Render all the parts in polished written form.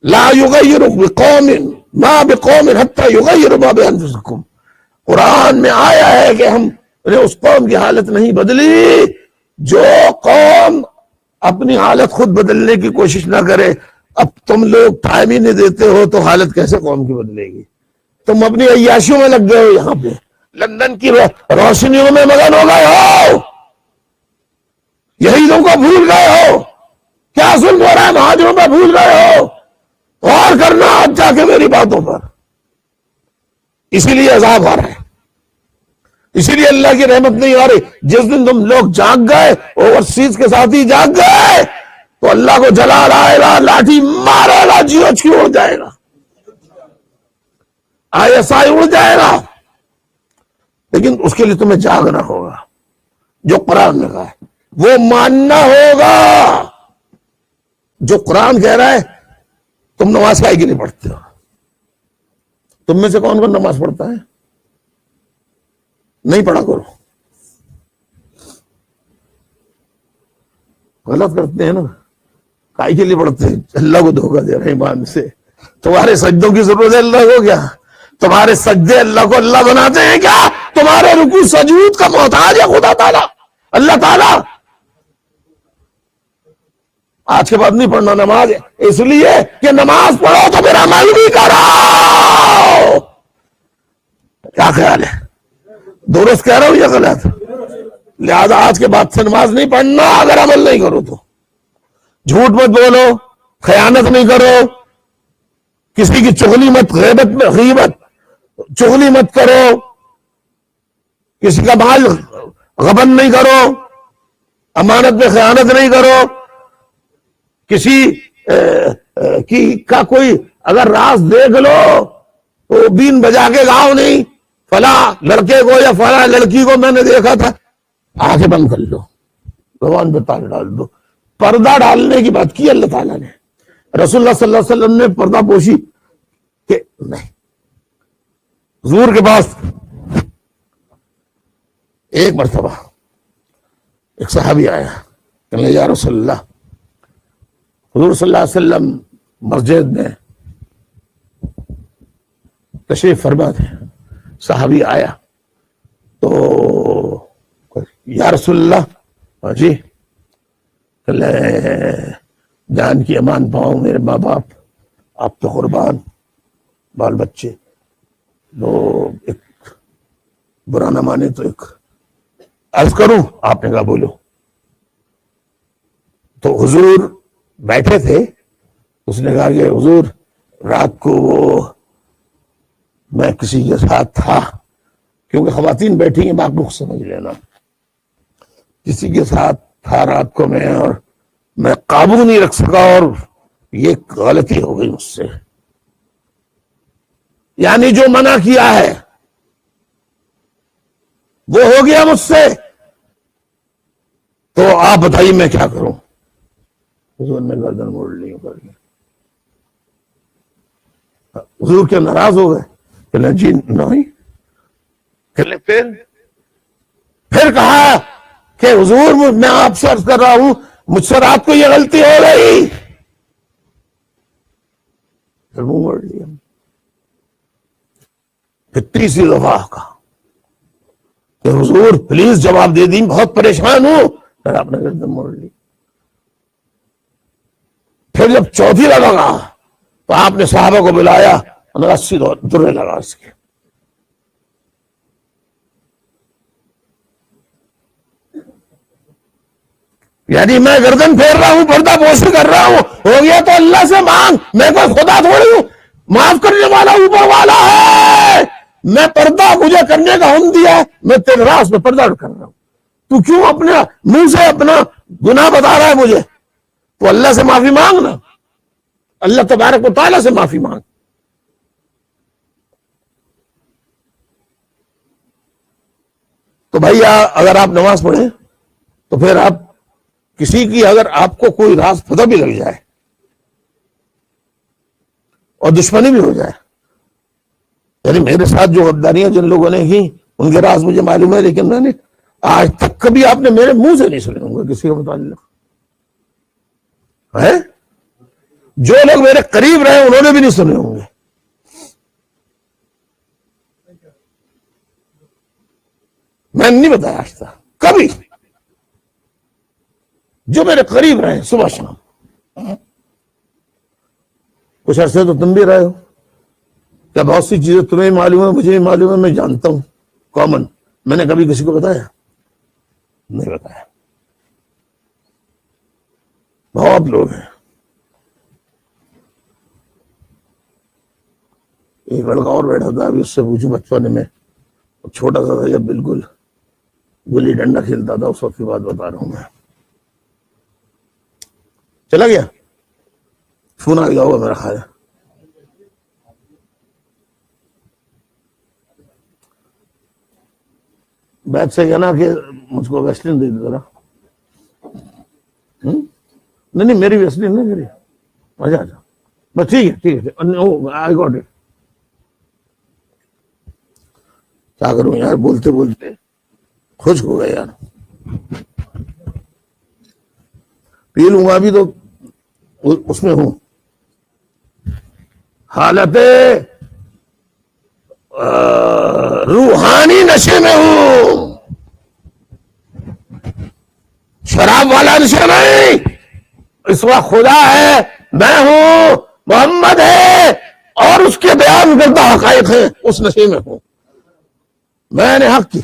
لا یغیر بقوم ما بقوم حتی یغیر ما بانفسکم، قرآن میں آیا ہے کہ ہم نے اس قوم کی حالت نہیں بدلی جو قوم اپنی حالت خود بدلنے کی کوشش نہ کرے۔ اب تم لوگ ٹائم ہی نہیں دیتے ہو تو حالت کیسے قوم کی بدلے گی؟ تم اپنی عیاشیوں میں لگ گئے ہو، یہاں پہ لندن کی روشنیوں میں مگن ہو گئے ہو، یہی تم کو بھول گئے ہو، کیا ظلم ہو رہا ہے مہاجروں پہ بھول گئے ہو۔ غور کرنا آج جا کے میری باتوں پر، اسی لیے عذاب آ رہا ہے، اسی لیے اللہ کی رحمت نہیں آ رہی۔ جس دن تم لوگ جاگ گئے، اوورسیز کے ساتھ ہی جاگ گئے، تو اللہ کو جلال آئے گا، لاٹھی مارے گا، GHQ اڑ جائے گا، ISI اڑ جائے گا۔ لیکن اس کے لیے تمہیں جاگنا ہوگا، جو قرآن نے کہا ہے وہ ماننا ہوگا۔ جو قرآن کہہ رہا ہے، تم نماز کائے کے لیے پڑھتے ہو؟ تم میں سے کون کون نماز پڑھتا ہے؟ نہیں پڑھا کرو، غلط کرتے ہیں نا، کائے کے لیے پڑھتے ہیں؟ اللہ کو دھوکہ دے رہے ہیں ایمان سے۔ تمہارے سجدوں کی ضرورت ہے اللہ کو کیا؟ تمہارے سجدے اللہ کو اللہ بناتے ہیں کیا؟ تمہارے رکوع سجود کا محتاج ہے خدا تعالیٰ، اللہ تعالیٰ۔ آج کے بعد نہیں پڑھنا نماز، اس لیے کہ نماز پڑھو تو پھر عمل بھی کرو۔ کیا خیال ہے؟ درست کہہ رہا ہوں یا غلط؟ لہذا آج کے بعد سے نماز نہیں پڑھنا اگر عمل نہیں کرو تو۔ جھوٹ مت بولو، خیانت نہیں کرو، کسی کی چغلی مت، غیبت چغلی مت کرو، کسی کا مال غبن نہیں کرو، امانت میں خیانت نہیں کرو، کسی کا کوئی اگر راز دیکھ لو تو بین بجا کے گاؤ نہیں، فلاں لڑکے کو یا فلاں لڑکی کو میں نے دیکھا تھا، آنکھیں بند کر لو، زبان پہ تالا ڈال دو۔ پردہ ڈالنے کی بات کی اللہ تعالیٰ نے، رسول اللہ صلی اللہ علیہ وسلم نے پردہ پوشی کہ نہیں۔ حضور کے پاس ایک مرتبہ ایک صحابی آیا، کہنے یا رسول اللہ، حضور صلی اللہ علیہ وسلم مسجد میں تشریف فرما تھے، صحابی آیا تو یا رسول اللہ، جی جان کی امان پاؤں، میرے ماں باپ آپ تو قربان، بال بچے، تو ایک برا نہ مانے تو ایک عرض کروں؟ آپ نے کہا بولو۔ تو حضور بیٹھے تھے، اس نے کہا کہ حضور رات کو میں کسی کے ساتھ تھا، کیونکہ خواتین بیٹھی ہیں، باپ کو سمجھ لینا، کسی کے ساتھ تھا رات کو میں، اور میں قابو نہیں رکھ سکا، اور یہ غلطی ہو گئی مجھ سے، یعنی جو منع کیا ہے وہ ہو گیا مجھ سے، تو آپ بتائیے میں کیا کروں؟ حضور نے گردن موڑ لی کر کے۔ حضور کیا ناراض ہو گئے؟ کہ جی نہیں، کہ پھر کہا کہ حضور میں آپ سے عرض کر رہا ہوں، مجھ سے رات کو یہ غلطی ہو گئی، پھر منہ موڑ لیا۔ پھر تیسری دفعہ کہا کہ حضور پلیز جواب دے دیں، بہت پریشان ہوں، پھر آپ نے گردن موڑ لی۔ پھر جب چوتھی لگا تو آپ نے صحابہ کو بلایا، 80 درے لگا اس کے۔ یعنی میں گردن پھیر رہا ہوں، پردہ پوشی کر رہا ہوں، ہو گیا تو اللہ سے مانگ، میں کوئی خدا تھوڑی ہوں، معاف کرنے والا اوپر والا ہے، میں پردہ مجھے کرنے کا حکم دیا ہے، میں تیرے راز میں پردہ کر رہا ہوں، تو کیوں اپنے منہ سے اپنا گناہ بتا رہا ہے مجھے؟ تو اللہ سے معافی مانگ نا، اللہ تبارک و تعالیٰ سے معافی مانگ۔ تو بھائی اگر آپ نماز پڑھیں تو پھر آپ کسی کی اگر آپ کو کوئی راز پتہ بھی لگ جائے اور دشمنی بھی ہو جائے، یعنی میرے ساتھ جو غداریاں جن لوگوں نے کی ان کے راز مجھے معلوم ہے، لیکن میں نے آج تک کبھی آپ نے میرے منہ سے نہیں سنے ہوں گے کسی کا متعلق ہے، جو لوگ میرے قریب رہے انہوں نے بھی نہیں سنے ہوں گے. میں نے نہیں بتایا آج تک کبھی. جو میرے قریب رہے صبح شام. کچھ عرصے تو تم بھی رہے ہو. کیا بہت سی چیزیں تمہیں معلوم ہے، مجھے معلوم ہے، میں جانتا ہوں کامن. میں نے کبھی کسی کو بتایا؟ نہیں بتایا. بہت لوگ ہیں. ایک لڑکا اور بیٹھا تھا، ابھی اس سے پوچھوں بچپن میں چھوٹا سا تھا جب بالکل گلی ڈنڈا کھیلتا تھا، اس وقت کی بات بتا رہا ہوں میں. چلا گیا، فون آ گیا ہوگا میرا خیال ہے. بیچ سے کہنا کہ مجھ کو ویسلین دے دے ذرا. نہیں میری ویسلین نہیں میری. اچھا بس ٹھیک ہے ٹھیک ہے. I got it. کیا کروں یار، بولتے بولتے خشک ہو گئے یار. پی لوں گا ابھی تو اس میں ہوں، حالت روحانی نشے میں ہوں. شراب والا نشہ نہیں. اس وقت خدا ہے، میں ہوں، محمد ہے اور اس کے بیان کردہ حقائق ہیں، اس نشے میں ہوں. میں نے حق کی.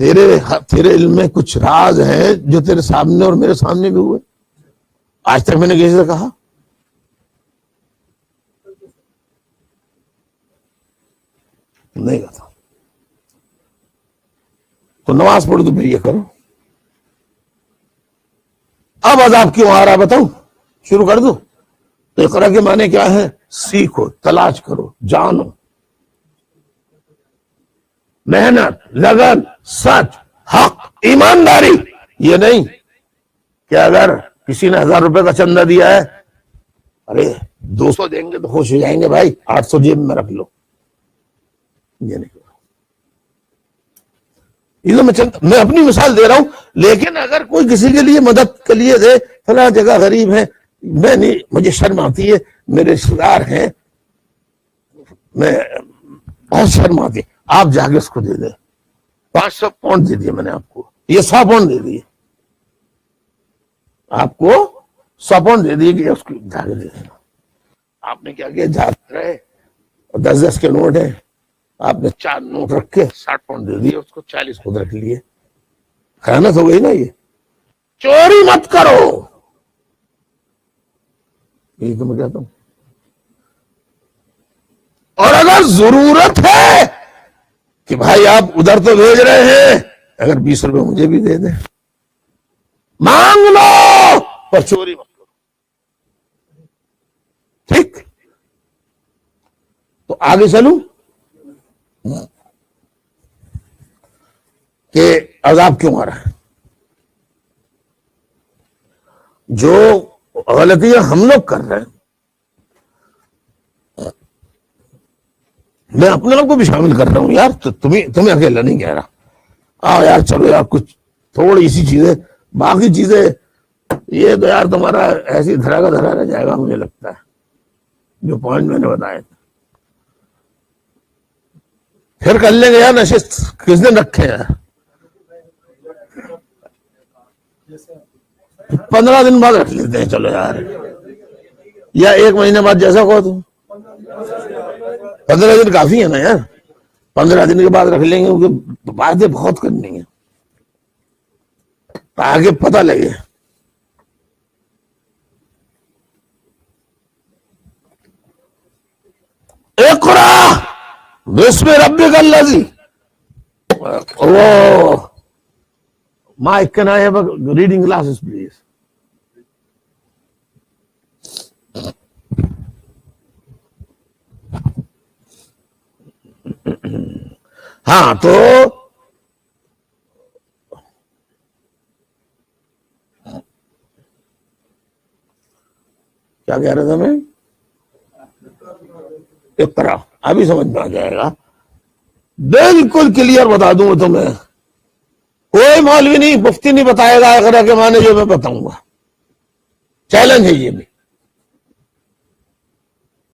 تیرے علم میں کچھ راز ہیں جو تیرے سامنے اور میرے سامنے بھی ہوئے. آج تک میں نے کسی سے کہا؟ نہیں کہتا. تو نماز پڑھو تو پھر یہ کرو. اب عذاب کیوں آ رہا بتاؤں؟ شروع کر دو. تو اقرا کے معنی کیا ہے؟ سیکھو، تلاش کرو، جانو. محنت، لگن، سچ، حق، ایمانداری. یہ نہیں کہ اگر کسی نے 1000 روپے کا چندہ دیا ہے، ارے 200 دیں گے تو خوش ہو جائیں گے بھائی، 800 جیب میں رکھ لو. یہ نہیں. یہ تو میں اپنی مثال دے رہا ہوں. لیکن اگر کوئی کسی کے لیے مدد کے لیے دے، فلاں جگہ غریب ہے، میں نہیں، مجھے شرم آتی ہے، میرے رشتے دار ہیں، میں بہت شرم آتی ہے. آپ جا کے اس کو دے دیں. 500 پاؤنڈ دے دیے میں نے آپ کو، یہ 100 پاؤنڈ دے دیے آپ کو، 100 پاؤنڈ دے دیے کہ اس کو جا کے دے دینا. آپ نے کیا کیا؟ جاتے رہے اور 10 کے نوٹ ہیں، آپ نے 4 نوٹ رکھ کے 60 پاؤنڈ دے دیے اس کو، 40 خود رکھ لیے. خیانت ہو گئی نا. یہ چوری مت کرو. یہ تو میں کہتا ہوں. اور اگر ضرورت ہے کہ بھائی آپ ادھر تو بھیج رہے ہیں، اگر 20 روپے مجھے بھی دے دیں، مانگ لو پر چوری مت کرو. ٹھیک؟ تو آگے چلوں کہ عذاب کیوں آ رہا ہے. جو غلطیاں ہم لوگ کر رہے ہیں، میں اپنے لوگ کو بھی شامل کر رہا ہوں یار. تمہیں اکیلا نہیں کہہ رہا. یار چلو یار، کچھ تھوڑی سی چیزیں، باقی چیزیں یہ تو یار تمہارا ایسی دھرا کا دھرا رہ جائے گا مجھے لگتا ہے، جو پوائنٹ میں نے بتایا تھا. پھر کر لیں گے یار نشست. کس دن رکھے ہیں؟ 15 دن بعد رکھ لیتے ہیں. چلو یار، یا 1 مہینے بعد، جیسا کہو تم. 15 دن کافی ہے نا یار. 15 دن کے بعد رکھ لیں گے کیونکہ باتیں بہت کرنی ہیں تاکہ پتہ لگے. اقرا بسم ربک الذی. Mike, can I have a reading glasses, please? ہاں تو کیا کہہ رہا تھا میں؟ اقرا. ابھی سمجھ میں آ جائے گا. بالکل کلیئر بتا دوں تو میں، کوئی مولوی نہیں، مفتی نہیں بتائے گا اقرا کے معنی جو میں بتاؤں گا. چیلنج ہے یہ بھی.